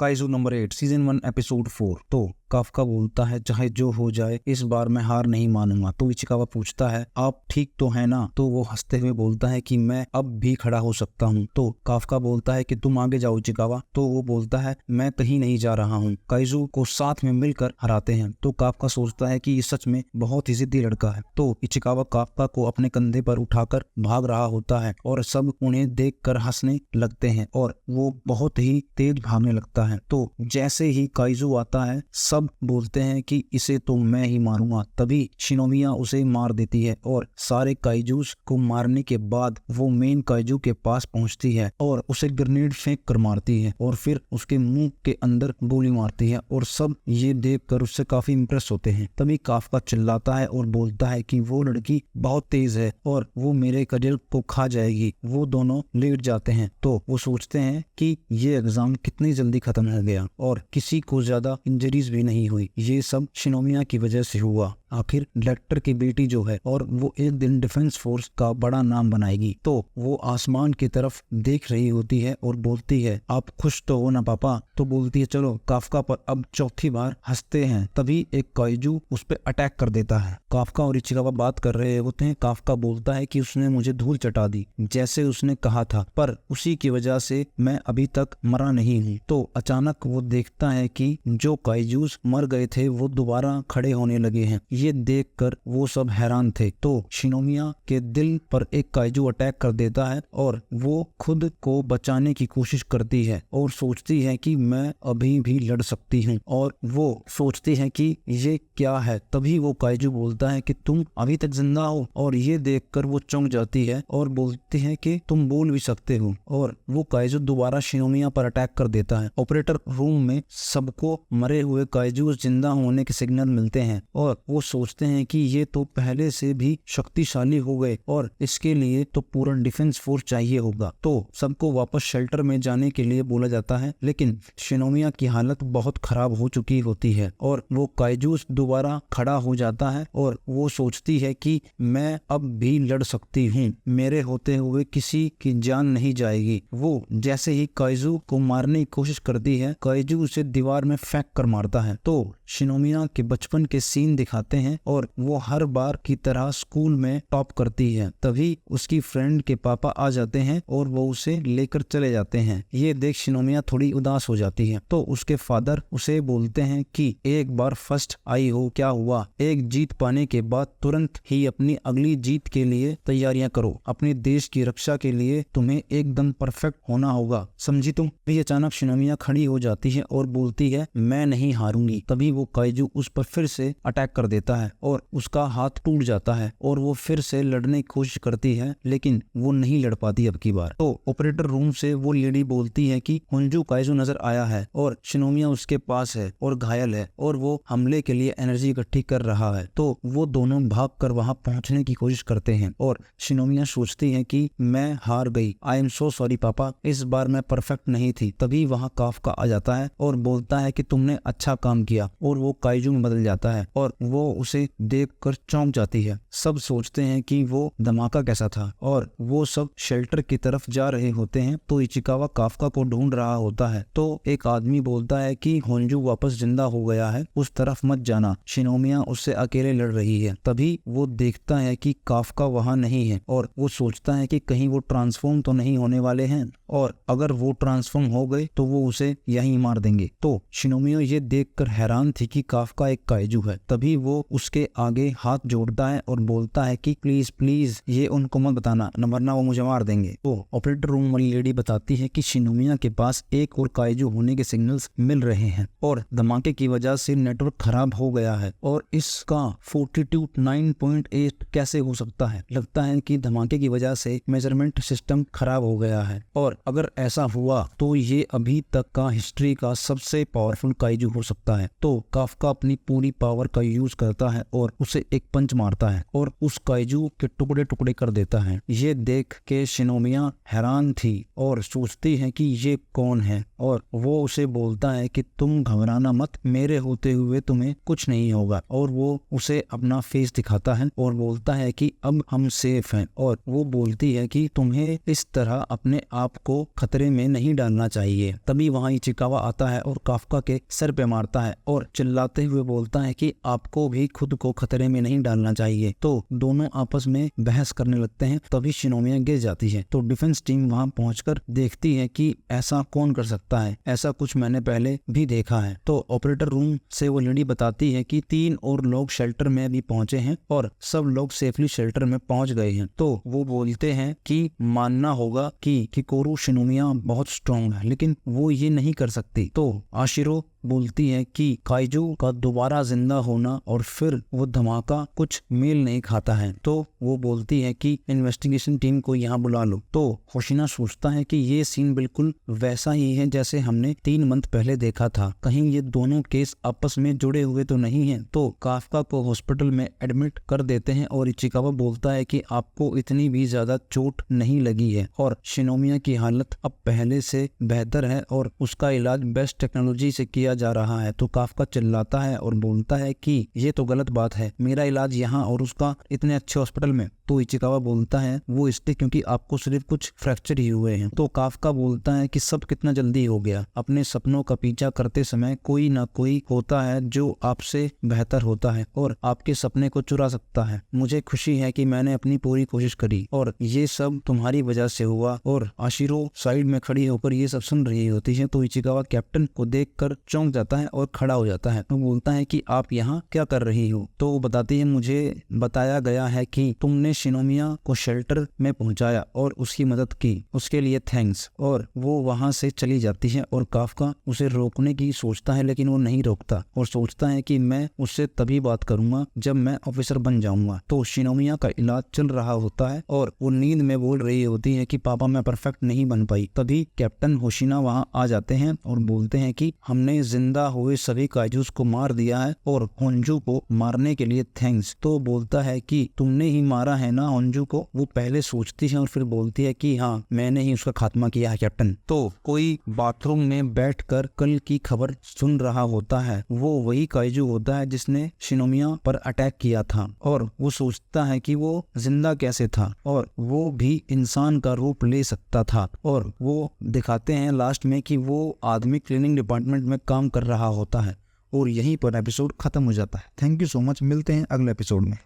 Kaiju number 8 season 1 episode 4। तो Kafka बोलता है चाहे जो हो जाए इस बार मैं हार नहीं मानूंगा। तो इचिकावा पूछता है आप ठीक तो है ना? तो वो हंसते हुए बोलता है कि मैं अब भी खड़ा हो सकता हूँ। तो काफका बोलता है कि तुम आगे जाओ इचिकावा। तो वो बोलता है मैं कहीं नहीं जा रहा हूँ। काइजू को साथ में मिलकर हराते हैं। तो काफका सोचता है कि ये सच में बहुत ही जिद्दी लड़का है। तो इचिकावा काफका को अपने कंधे पर उठाकर भाग रहा होता है और सब उन्हें देखकर हंसने लगते हैं और वो बहुत ही तेज भागने लगता है। तो जैसे ही काइजू आता है सब बोलते हैं कि इसे तो मैं ही मारूंगा। तभी शिनोमिया उसे मार देती है और सारे काइजूस को मारने के बाद वो मेन काइजू के पास पहुंचती है और उसे ग्रेनेड फेंक कर मारती है और फिर उसके मुंह के अंदर गोली मारती है और सब ये देखकर उससे काफी इंप्रेस होते हैं। तभी काफका चिल्लाता है और बोलता है कि वो लड़की बहुत तेज है और वो मेरे करियर को खा जाएगी। वो दोनों लेट जाते हैं। तो वो सोचते हैं कि ये एग्जाम कितनी जल्दी खत्म हो गया और किसी को ज्यादा इंजरीज भी नहीं हुई। ये सब शिनोमिया की वजह से हुआ। आखिर डायरेक्टर की बेटी जो है और वो एक दिन डिफेंस फोर्स का बड़ा नाम बनाएगी। तो वो आसमान की तरफ देख रही होती है और बोलती है आप खुश तो हो ना पापा? तो बोलती है चलो काफका पर अब चौथी बार हंसते हैं। तभी एक काइजू उस पर अटैक कर देता है। काफका और इचिकावा बात कर रहे होते हैं। काफका बोलता है कि उसने मुझे धूल चटा दी जैसे उसने कहा था, पर उसी की वजह से मैं अभी तक मरा नहीं हूँ। तो अचानक वो देखता है कि जो काइजूस मर गए थे वो दोबारा खड़े होने लगे हैं। ये देखकर वो सब हैरान थे। तो शिनोमिया के दिल पर एक काइजू अटैक कर देता है और वो खुद को बचाने की कोशिश करती है और सोचती है कि मैं अभी भी लड़ सकती हूँ और वो सोचती है कि ये क्या है। तभी वो काइजू बोलता है कि तुम अभी तक जिंदा हो और ये देखकर वो चौंक जाती है और बोलती है कि तुम बोल भी सकते हो और वो काइजू दोबारा शिनोमिया पर अटैक कर देता है। ऑपरेटर रूम में सबको मरे हुए काइजू जिंदा होने के सिग्नल मिलते हैं और वो सोचते हैं कि ये तो पहले से भी शक्तिशाली हो गए और इसके लिए तो पूरा डिफेंस फोर्स चाहिए होगा। तो सबको वापस शेल्टर में जाने के लिए बोला जाता है, लेकिन शिनोमिया की हालत बहुत खराब हो चुकी होती है और वो काइजूस दोबारा खड़ा हो जाता है और वो सोचती है कि मैं अब भी लड़ सकती हूँ, मेरे होते हुए किसी की जान नहीं जाएगी। वो जैसे ही काइजू को मारने की कोशिश करती है, काइजू उसे दीवार में फेंक कर मारता है। तो शिनोमिया के बचपन के सीन दिखाते हैं और वो हर बार की तरह स्कूल में टॉप करती है। तभी उसकी फ्रेंड के पापा आ जाते हैं और वो उसे लेकर चले जाते हैं। ये देख शिनोमिया थोड़ी उदास हो जाती है। तो उसके फादर उसे बोलते हैं कि एक बार फर्स्ट आई हो, क्या हुआ? एक जीत पाने के बाद तुरंत ही अपनी अगली जीत के लिए तैयारियां करो। अपने देश की रक्षा के लिए तुम्हें एकदम परफेक्ट होना होगा, समझी तुम? भी अचानक शिनोमिया खड़ी हो जाती है और बोलती है मैं नहीं हारूंगी। तभी वो काइजू उस पर फिर से अटैक कर देता है और उसका हाथ टूट जाता है और वो फिर से लड़ने की कोशिश करती है, लेकिन वो नहीं लड़ पाती अब की बार। तो ऑपरेटर रूम से वो लेडी बोलती है कि होंजू काइजू नजर आया है और शिनोमिया उसके पास है और घायल है और वो हमले के लिए एनर्जी इकट्ठी कर रहा है। तो वो दोनों भागकर वहां पहुंचने की कोशिश करते हैं और शिनोमिया सोचती है कि मैं हार गई, आई एम सो सॉरी पापा, इस बार मैं परफेक्ट नहीं थी। तभी वहां काफका आ जाता है और बोलता है कि तुमने अच्छा काम किया और वो काइजू में बदल जाता है और वो उसे देखकर चौंक जाती है। सब सोचते हैं कि वो धमाका कैसा था और वो सब शेल्टर की तरफ जा रहे होते हैं। तो इचिकावा काफका को ढूंढ रहा होता है। तो एक आदमी बोलता है कि होंजू वापस जिंदा हो गया है, उस तरफ मत जाना, शिनोमिया उससे अकेले लड़ रही है। तभी वो देखता है कि काफका वहां नहीं है और वो सोचता है कि कहीं वो ट्रांसफॉर्म तो नहीं होने वाले हैं और अगर वो ट्रांसफॉर्म हो गए तो वो उसे यहीं मार देंगे। तो शिनोमिया ये देखकर हैरान थी कि काफका एक काइजू है। तभी वो उसके आगे हाथ जोड़ता है और बोलता है कि प्लीज प्लीज ये उनको मत बताना, न वरना वो मुझे मार देंगे। तो ऑपरेटर रूम वाली लेडी बताती है कि शिनोमिया के पास एक और काइजू होने के सिग्नल्स मिल रहे हैं और धमाके की वजह से नेटवर्क खराब हो गया है और इसका फोर्टिट्यूड 9.8 कैसे हो सकता है? लगता है कि धमाके की वजह से मेजरमेंट सिस्टम खराब हो गया है और अगर ऐसा हुआ तो ये अभी तक का हिस्ट्री का सबसे पावरफुल काइजू हो सकता है। तो काफका अपनी पूरी पावर का यूज करता है और उसे एक पंच मारता है और उस काइजू के टुकड़े टुकड़े कर देता है। ये देख के शिनोमिया हैरान थी और सोचती है कि ये कौन है, और वो उसे बोलता है कि तुम घबराना मत, मेरे होते हुए तुम्हें कुछ नहीं होगा। और वो उसे अपना फेस दिखाता है और बोलता है कि अब हम सेफ हैं। और वो बोलती है कि तुम्हें इस तरह अपने आप को खतरे में नहीं डालना चाहिए। तभी वहाँ इचिकावा आता है और काफका के सर पे मारता है और चिल्लाते हुए बोलता है कि आपको भी खुद को खतरे में नहीं डालना चाहिए। तो दोनों आपस में बहस करने लगते हैं। तभी शिनोमिया गिर जाती है। तो डिफेंस टीम वहाँ पहुंचकर देखती है कि ऐसा कौन कर सकता है, ऐसा कुछ मैंने पहले भी देखा है। तो ऑपरेटर रूम से वो लेडी बताती है कि 3 और लोग शेल्टर में भी पहुंचे हैं और सब लोग सेफली शेल्टर में पहुंच गए हैं। तो वो बोलते हैं कि मानना होगा कि किकोरू शिनोमिया बहुत स्ट्रॉन्ग है, लेकिन वो ये नहीं कर सकती। तो आशिरो बोलती है कि काइजू का दोबारा जिंदा होना और फिर वो धमाका कुछ मेल नहीं खाता है। तो वो बोलती है कि इन्वेस्टिगेशन टीम को यहाँ बुला लो। तो होशिना सोचता है कि ये सीन बिल्कुल वैसा ही है जैसे हमने 3 मंथ पहले देखा था, कहीं ये दोनों केस आपस में जुड़े हुए तो नहीं है। तो काफका को हॉस्पिटल में एडमिट कर देते हैं और इचिकावा बोलता है कि आपको इतनी भी ज्यादा चोट नहीं लगी है और शिनोमिया की हालत अब पहले से बेहतर है और उसका इलाज बेस्ट टेक्नोलॉजी से किया जा रहा है। तो काफका चिल्लाता है और बोलता है कि ये तो गलत बात है, मेरा इलाज यहाँ और उसका इतने अच्छे हॉस्पिटल में। तो इचिकावा बोलता है वो इसलिए क्योंकि आपको सिर्फ कुछ फ्रैक्चर ही हुए हैं। तो काफका बोलता है कि सब कितना जल्दी हो गया, अपने सपनों का पीछा करते समय कोई ना कोई होता है जो आपसे बेहतर होता है और आपके सपने को चुरा सकता है। मुझे खुशी है कि मैंने अपनी पूरी कोशिश करी और ये सब तुम्हारी वजह से हुआ। और आशिरो साइड में खड़ी होकर ये सब सुन रही होती है। तो इचिकावा कैप्टन को देखकर चौंक जाता है और खड़ा हो जाता है। तो बोलता है कि आप यहाँ क्या कर रही हो? तो वो बताती है मुझे बताया गया है कि तुमने शिनोमिया को शेल्टर में पहुंचाया और उसकी मदद की, उसके लिए थैंक्स। और वो वहां से चली जाती है और काफका उसे रोकने की सोचता है, लेकिन वो नहीं रोकता और सोचता है कि मैं उससे तभी बात करूंगा जब मैं ऑफिसर बन जाऊंगा। तो शिनोमिया का इलाज चल रहा होता है और वो नींद में बोल रही होती है कि पापा मैं परफेक्ट नहीं बन पाई। तभी कैप्टन होशिना वहां आ जाते हैं और बोलते हैं कि हमने जिंदा हुए सभी काइजूस को मार दिया है और होंजू को मारने के लिए थैंक्स। तो बोलता है कि तुमने ही मारा है ना होंजू को? वो पहले सोचती है और फिर बोलती है कि हाँ, मैंने ही उसका खात्मा किया है कैप्टन। तो कोई बाथरूम में बैठकर कल की खबर सुन रहा होता है। वो वही काइजू होता है जिसने शिनोमिया पर अटैक किया था और वो सोचता है कि वो जिंदा कैसे था और वो भी इंसान का रूप ले सकता था। और वो दिखाते हैं लास्ट में कि वो आदमी क्लीनिंग डिपार्टमेंट में काम कर रहा होता है और यहीं पर एपिसोड खत्म हो जाता है। थैंक यू सो मच, मिलते हैं अगले एपिसोड में।